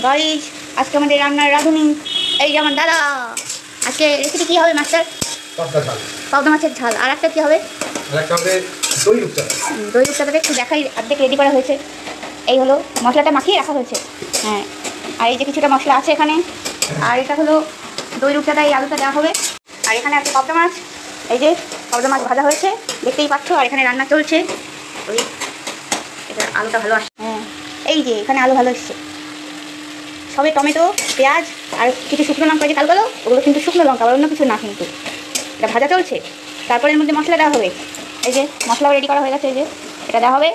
Guys আজকে আমাদের রান্নার রাঁধুনি এই যে আমার দাদা। আজকে রেসিপি কী হবে মাস্টার? পাবদা মাছের ঝাল। আর একটা কী হবে? দই রূপচাঁদাটা একটু দেখাই, অর্ধেক রেডি করা হয়েছে। এই হলো মশলাটা মাখিয়ে রাখা হয়েছে। হ্যাঁ, আর এই যে কিছুটা মশলা আছে এখানে। আর এটা হলো দই রূপচাঁদা, এই আলুটা দেওয়া হবে। আর এখানে আছে পাবদা মাছ, এই যে পাবদা মাছ ভাজা হয়েছে দেখতেই পাচ্ছ। আর এখানে রান্না চলছে। ওই এটা আলুটা ভালো আসছে। হ্যাঁ, এই যে এখানে আলু ভালো এসছে। সবে টমেটো, পেঁয়াজ আর কিছু শুকনো লঙ্কা যে কালো কালো, ওগুলো কিন্তু শুকনো লঙ্কা, আর অন্য কিছু না। কিন্তু এটা ভাজা চলছে। তারপরে এর মধ্যে মশলা দেওয়া হবে। এই যে মশলাও রেডি করা হয়ে গেছে। এই যে এটা দেওয়া হবে।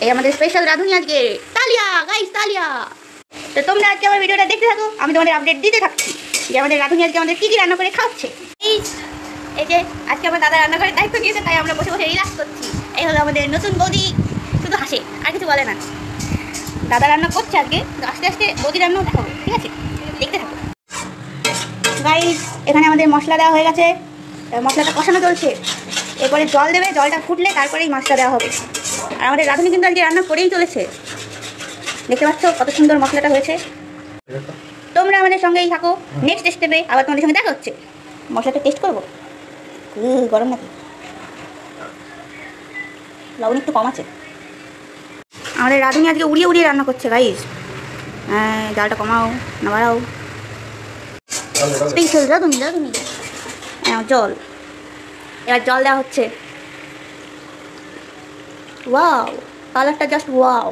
এই আমাদের স্পেশাল রাঁধুনি আজকে তালিয়া। গাইস তালিয়া। তো তোমরা আজকে আমার ভিডিওটা দেখতে থাকো, আমি তোমাদের আপডেট দিতে থাকছি যে আমাদের রাঁধুনি আজকে আমাদের কী কী রান্না করে খাওয়াচ্ছে। এই যে আজকে আমার দাদা রান্না করে দায়িত্ব দিয়েছে, তাই আমরা বসে বসে রিল্যাক্স করছি। এই হলো আমাদের নতুন বৌদি, শুধু হাসে আর কিছু বলে না। দাদা রান্না করছে আজকে, আস্তে আস্তে বৌদি রান্নাও দেখাবো, ঠিক আছে? দেখতে থাকো গাইস। এখানে আমাদের মশলা দেওয়া হয়ে গেছে, মশলাটা কষানো চলছে। এরপরে জল দেবে, জলটা ফুটলে তারপরেই মাছটা দেওয়া হবে। আর আমাদের রাঁধুনি কিন্তু আজকে রান্না করেই চলেছে। দেখতে পাচ্ছ কত সুন্দর মশলাটা হয়েছে। তোমরা আমাদের সঙ্গেই থাকো, নেক্সট স্টেপে আবার তোমাদের সঙ্গে দেখা হচ্ছে। মশলাটা টেস্ট করবো, গরম নাকি, লবণ একটু কম আছে। আমাদের রাঁধুনি আজকে উড়িয়ে উড়িয়ে রান্না করছে গাইস। হ্যাঁ, জালটা কমাও না বাড়াও। স্পেশাল রাঁধুনি রাঁধুনি। হ্যাঁ, জল, এবার জল দেওয়া হচ্ছে। ওয়াও, কালারটা জাস্ট ওয়াও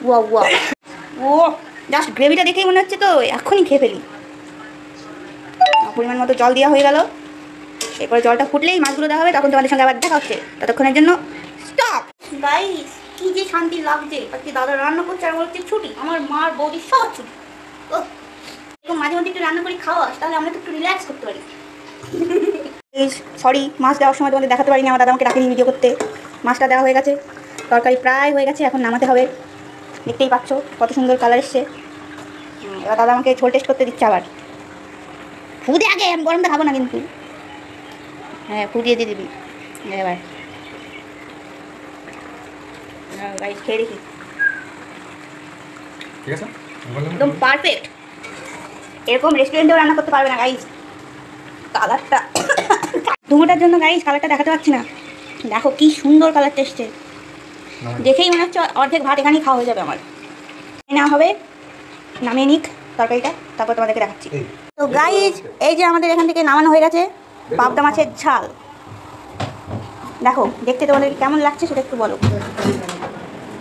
ওয়াও ওয়াও। ও জাস্ট গ্রেভিটা দেখেই মনে হচ্ছে তো এখনই খেয়ে ফেলি। পরিমাণ মতো জল দেওয়া হয়ে গেল। এরপরে জলটা ফুটলেই মাছগুলো দেওয়া হবে, তখন তোমাদের সঙ্গে আবার দেখা হচ্ছে। ততক্ষণের জন্য স্টপ। গাইস কি যে শান্তি লাগছে, আজকে দাদা রান্না করছে আর বলছে ছুটি। আমার মার বৌদির সব ছুটি। ও এরকম মাঝে মধ্যে একটু রান্না করে খাওয়াস, তাহলে আমরা তো একটু রিল্যাক্স করতে পারি। সরি, মাছ দেওয়ার সময় তোমাদের দেখাতে পারিনি, আমার দাদা আমাকে ডাকেনি ভিডিও করতে। মাছটা দেওয়া হয়ে গেছে, তরকারি প্রায় হয়ে গেছে, এখন নামাতে হবে। দেখতেই পাচ্ছ কত সুন্দর কালার এসছে। এবার দাদা আমাকে ঝোল টেস্ট করতে দিচ্ছে আবার। ফু দিয়ে আগে, আমি গরমটা খাবো না কিন্তু। হ্যাঁ, ফু দিয়ে দিয়ে দিবি এবার। গাইস খেয়ে দেখি, ঠিক আছে, একদম পারফেক্ট। এরকম রেস্টুরেন্টেও রান্না করতে পারবে না গাইস। কালারটা ধুমোটার জন্য গাইস কালারটা দেখাতে পারছি না। দেখো কি সুন্দর কালারটা এসছে, দেখেই মনে হচ্ছে অর্ধেক ভাত এখানেই খাওয়া হয়ে যাবে আমার। নেওয়া হবে, নামিয়ে নিক তরকারিটা, তারপর তোমাদেরকে দেখাচ্ছি। তো গাইস এই যে আমাদের এখান থেকে নামানো হয়ে গেছে পাবদা মাছের ঝাল। দেখো দেখতে তোমাদের কেমন লাগছে সেটা একটু বলো।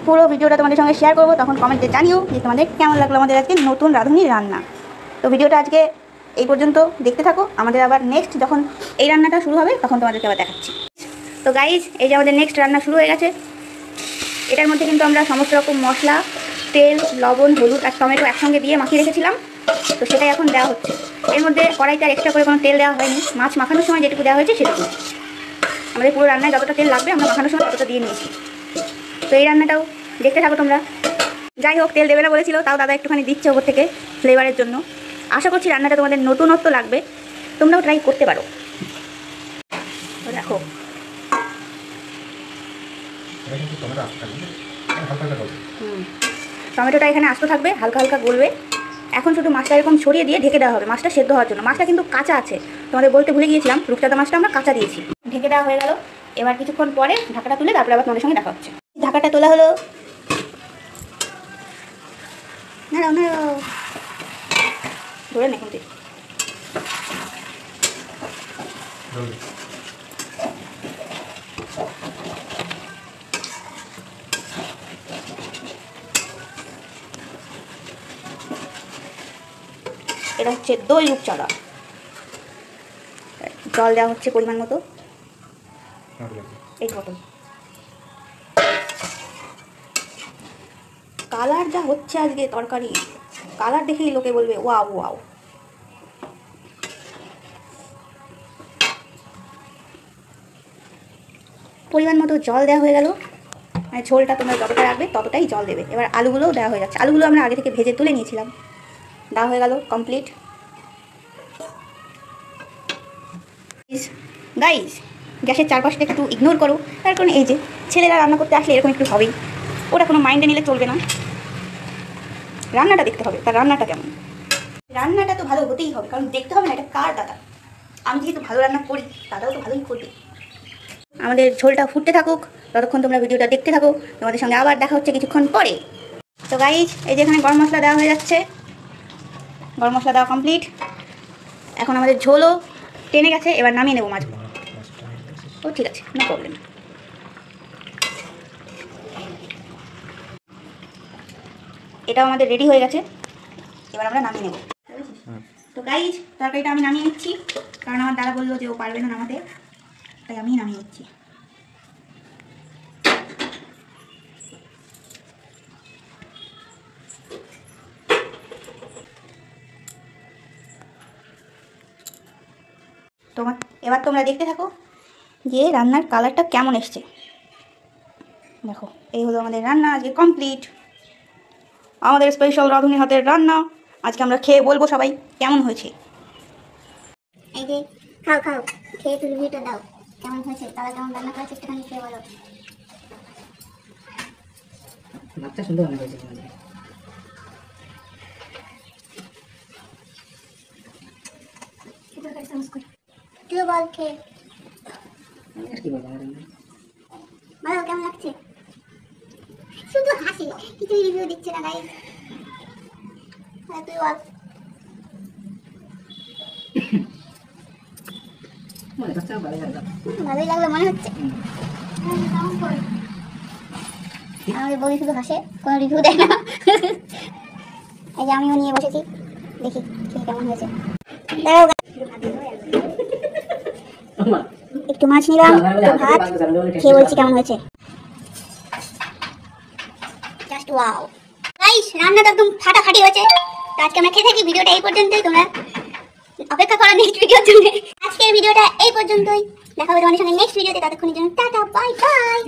পুরো ভিডিওটা তোমাদের সঙ্গে শেয়ার করবো, তখন কমেন্টে জানিও যে তোমাদের কেমন লাগলো আমাদের আজকে নতুন রাঁধুনি রান্না। তো ভিডিওটা আজকে এই পর্যন্ত দেখতে থাকো, আমাদের আবার নেক্সট যখন এই রান্নাটা শুরু হবে তখন তোমাদেরকে আবার দেখাচ্ছি। তো গাইস এই যে আমাদের নেক্সট রান্না শুরু হয়ে গেছে। এটার মধ্যে কিন্তু আমরা সমস্ত রকম মশলা, তেল, লবণ, হলুদ আর টমেটো একসঙ্গে দিয়ে মাখিয়ে রেখেছিলাম। তো সেটাই এখন দেওয়া হচ্ছে। এর মধ্যে কড়াইতে আর এক্সট্রা করে কোনো তেল দেওয়া হয়নি, মাছ মাখানোর সময় যেটুকু দেওয়া হয়েছে সেটুকু। আমাদের পুরো রান্নায় যতটা তেল লাগবে আমরা মাখানোর সময় ততটা দিয়ে নিয়েছি। তো এই রান্নাটাও দেখতে থাকো তোমরা। যাই হোক, তেল দেবে না বলেছিল, তাও দাদা একটুখানি দিচ্ছে ওপর থেকে ফ্লেভারের জন্য। আশা করছি রান্নাটা তোমাদের নতুনত্ব লাগবে, তোমরাও ট্রাই করতে পারো। দেখো টমেটোটা এখানে আস্ত থাকবে, হালকা হালকা গলবে। এখন শুধু মাছটা এরকম ছড়িয়ে দিয়ে ঢেকে দেওয়া হবে মাছটা সেদ্ধ হওয়ার জন্য। মাছটা কিন্তু কাঁচা আছে, তোমাদের বলতে ভুলে গিয়েছিলাম, রূপচাঁদা মাছটা আমরা কাঁচা দিয়েছি। ঢেকে দেওয়া হয়ে গেল। এবার কিছুক্ষণ পরে ঢাকাটা তুলে তারপরে আবার তোমাদের সঙ্গে দেখা হচ্ছে। ঢাকাটা তোলা হলো। নাড়াও নাড়াও, ধরে না কিন্তু। এটা হচ্ছে দই রূপচাঁদা। জল দেওয়া হচ্ছে পরিমাণ মতো, এই মতন। কালার যা হচ্ছে আজকে তরকারি, কালার দেখেই লোকে বলবে ওয়াও ওয়াও। পরিমাণ মতো জল দেওয়া হয়ে গেল। মানে ঝোলটা তোমরা যতটা রাখবে ততটাই জল দেবে। এবার আলুগুলোও দেওয়া হয়ে যাচ্ছে, আলুগুলো আমরা আগে থেকে ভেজে তুলে নিয়েছিলাম। দেওয়া হয়ে গেল কমপ্লিট। গাইস গ্যাসের চারপাশটা একটু ইগনোর করো, তার কারণ এই যে ছেলেরা রান্না করতে আসলে এরকম একটু হবেই, ওটা কোনো মাইন্ডে নিলে চলবে না। রান্নাটা দেখতে হবে, তার রান্নাটা কেমন। রান্নাটা তো ভালো হতেই হবে, কারণ দেখতে হবে না এটা কার দাদা। আমি যেহেতু ভালো রান্না করি, দাদাও তো ভালোই করবে। আমাদের ঝোলটা ফুটতে থাকুক, ততক্ষণ তোমরা ভিডিওটা দেখতে থাকো। তোমাদের সঙ্গে আবার দেখা হচ্ছে কিছুক্ষণ পরে। তো গাইজ, এই যে এখানে গরম মশলা দেওয়া হয়ে যাচ্ছে, গরম মশলা দেওয়া কমপ্লিট। এখন আমাদের ঝোলও টেনে গেছে, এবার নামিয়ে নেবো মাছগুলো। ও ঠিক আছে, নো প্রবলেম। এটাও আমাদের রেডি হয়ে গেছে, এবার আমরা নামিয়ে নেব। তো গাইজ, তরকারিটা আমি নামিয়ে নিচ্ছি, কারণ আমার দাদা বললো যে ও পারবে না নামাতে, তাই আমি নামিয়ে নিচ্ছি। এবার তোমরা দেখতে থাকো যে রান্নার কালারটা কেমন এসছে। দেখো, এই হলো আমাদের রান্না আজকে কমপ্লিট। আমাদের স্পেশাল রাঁধুনি হাতের রান্না আজকে আমরা খেয়ে বলবো সবাই কেমন হয়েছে। এই যে খাও খাও, খেয়ে তুমি রিভিউটা দাও কেমন হয়েছে, তারা কেমন রান্না করার চেষ্টাখানি খেয়ে বলো। ভাতটা সুন্দর রান্না করেছে তুইও বল খেয়ে আর কি বলবো। বলো কেমন লাগছে। শুধু হাসি, কিছুই রিভিউ দিচ্ছে না গাইস। তুই বল। ভালোই লাগলো মনে হচ্ছে। আমাদের বৌদি শুধু হাসে, কোনো রিভিউ দেয় না। এই যে আমিও নিয়ে বসেছি, দেখি খেয়ে কেমন হয়েছে। একটু মাছ নিলাম, ভাত খেয়ে বলছি কেমন হয়েছে। জাস্ট ওয়াও গাইস, রান্নাটা একদম ফাটাফাটি হয়েছে। তো আজকে আমরা খেয়ে থাকি, ভিডিওটা এই পর্যন্তই। তোমরা অপেক্ষা করো নেক্সট ভিডিওর জন্য। আজকের ভিডিওটা এই পর্যন্তই, দেখা হবে তোমাদের সঙ্গে নেক্সট ভিডিওতে। ততক্ষণের জন্য টাটা, বাই বাই।